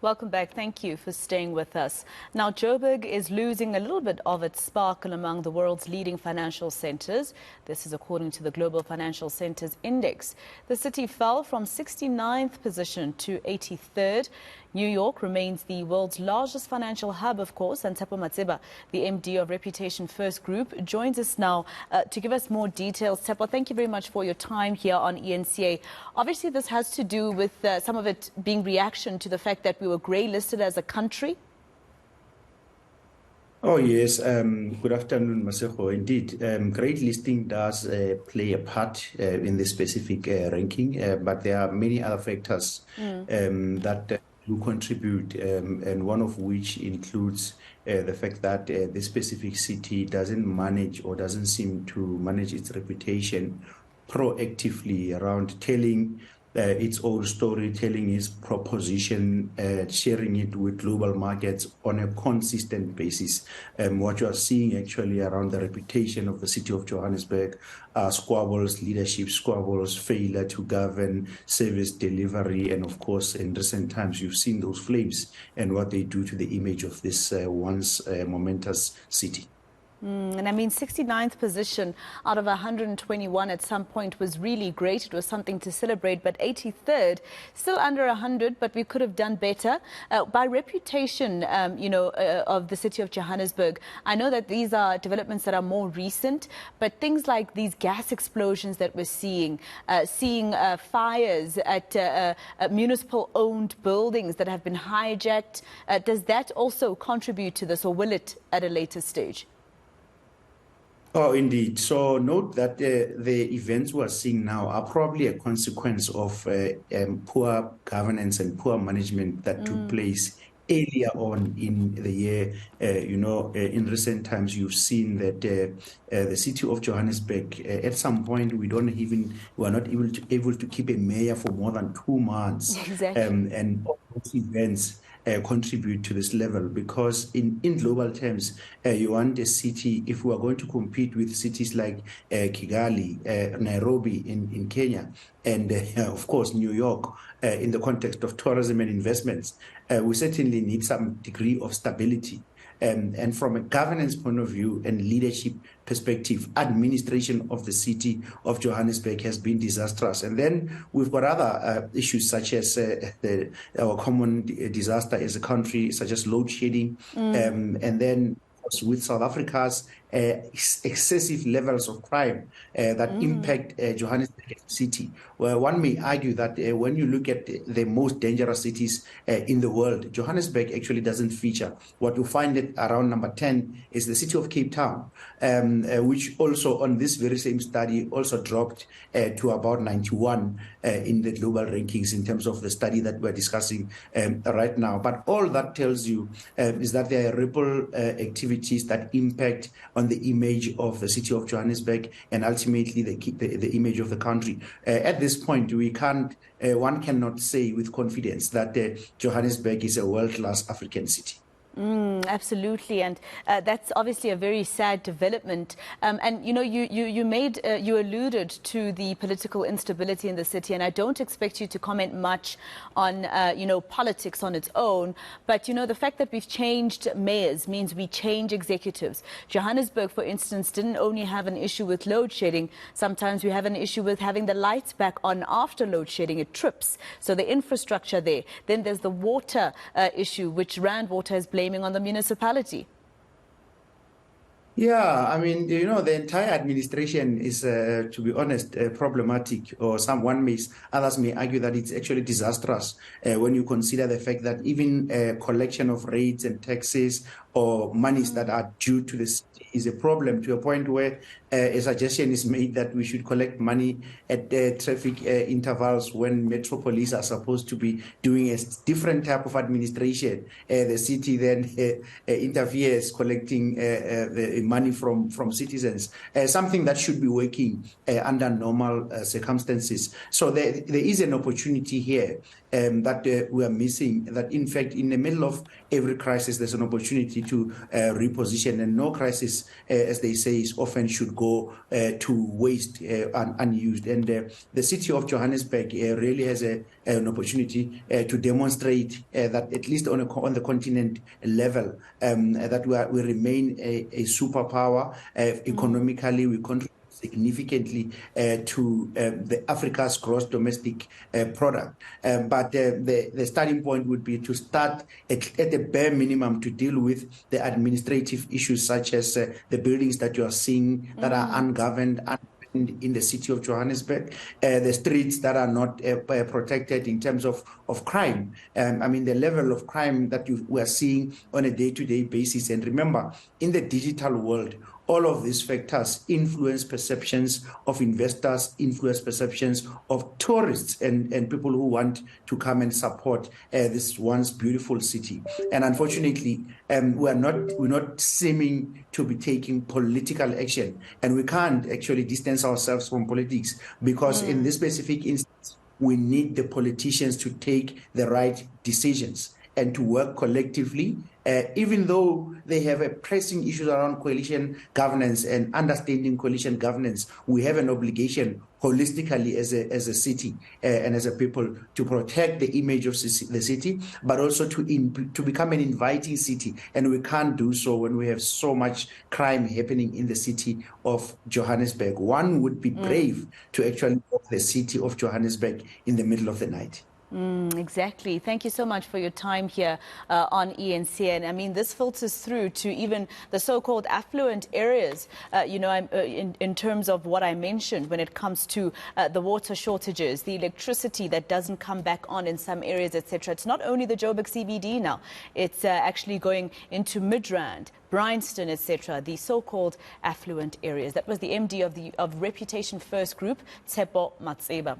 Welcome back. Thank you for staying with us. Now, Joburg is losing a little bit of its sparkle among the world's leading financial centers. This is according to the Global Financial Centers Index. The city fell from 69th position to 83rd. New York remains the world's largest financial hub, of course, and Tshepo Matseba, the MD of Reputation First Group, joins us now to give us more details. Tshepo, thank you very much for your time here on eNCA. Obviously, this has to do with some of it being reaction to the fact that we were grey listed as a country. Oh, yes. Good afternoon, Masego. Indeed, grade listing does play a part in this specific ranking, but there are many other factors that do contribute, and one of which includes the fact that this specific city doesn't manage or doesn't seem to manage its reputation proactively around telling its own story, telling its proposition, sharing it with global markets on a consistent basis. What you are seeing actually around the reputation of the city of Johannesburg are squabbles, leadership squabbles, failure to govern, service delivery, and of course, in recent times, you've seen those flames and what they do to the image of this once momentous city. And I mean, 69th position out of 121 at some point was really great. It was something to celebrate. But 83rd, still under 100, but we could have done better. By reputation, of the city of Johannesburg, I know that these are developments that are more recent, but things like these gas explosions that we're seeing fires at municipal-owned buildings that have been hijacked, does that also contribute to this, or will it at a later stage? Oh, indeed. So note that the events we're seeing now are probably a consequence of poor governance and poor management that took place earlier on in the year. In recent times, you've seen that the city of Johannesburg, at some point, we are not able to keep a mayor for more than 2 months. Exactly. And all those events contribute to this level, because in global terms, you want a city, if we are going to compete with cities like Kigali, Nairobi in Kenya, and of course New York, in the context of tourism and investments, we certainly need some degree of stability. And from a governance point of view and leadership perspective, administration of the city of Johannesburg has been disastrous. And then we've got other issues such as our common disaster as a country, such as load shedding, and then with South Africa's excessive levels of crime that impact Johannesburg city. Well, one may argue that when you look at the most dangerous cities in the world, Johannesburg actually doesn't feature. What you find it around number 10 is the city of Cape Town, which also on this very same study also dropped to about 91 in the global rankings in terms of the study that we're discussing right now. But all that tells you is that there are ripple activities that impact on the image of the city of Johannesburg and ultimately the image of the country. At this point, one cannot say with confidence that Johannesburg is a world-class African city. Absolutely, and that's obviously a very sad development. And you alluded to the political instability in the city, and I don't expect you to comment much on politics on its own. But the fact that we've changed mayors means we change executives. Johannesburg, for instance, didn't only have an issue with load shedding. Sometimes we have an issue with having the lights back on after load shedding. It trips. So the infrastructure there. Then there's the water issue, which Rand Water is blaming on the municipality. Yeah, I mean, the entire administration is, to be honest, problematic, or others may argue that it's actually disastrous when you consider the fact that even collection of rates and taxes or monies that are due to the city is a problem, to a point where a suggestion is made that we should collect money at traffic intervals when Metro Police are supposed to be doing a different type of administration. The city then interferes, collecting the money from citizens, something that should be working under normal circumstances. So there is an opportunity here that we are missing, that in fact, in the middle of every crisis, there's an opportunity to reposition, and no crisis, as they say, is often should go to waste unused. And the city of Johannesburg really has an opportunity to demonstrate that at least on the continent level, that we remain a superpower. Economically, we contribute significantly to the Africa's gross domestic product. But the starting point would be to start at the bare minimum to deal with the administrative issues, such as the buildings that you are seeing that are ungoverned, in the city of Johannesburg, the streets that are not protected in terms of crime. I mean, the level of crime that we are seeing on a day-to-day basis. And remember, in the digital world, all of these factors influence perceptions of investors, influence perceptions of tourists and people who want to come and support this once beautiful city. And unfortunately, we're not seeming to be taking political action. And we can't actually distance ourselves from politics, because in this specific instance, we need the politicians to take the right decisions and to work collectively, even though they have a pressing issues around coalition governance and understanding coalition governance. We have an obligation holistically as a city and as a people to protect the image of the city, but also to become an inviting city. And we can't do so when we have so much crime happening in the city of Johannesburg. One would be brave to actually walk the city of Johannesburg in the middle of the night. Exactly. Thank you so much for your time here on eNCA. And I mean, this filters through to even the so-called affluent areas, in terms of what I mentioned when it comes to the water shortages, the electricity that doesn't come back on in some areas, etc. It's not only the Joburg CBD now, it's actually going into Midrand, Bryanston, etc., the so-called affluent areas. That was the MD of Reputation First Group, Tshepo Matseba.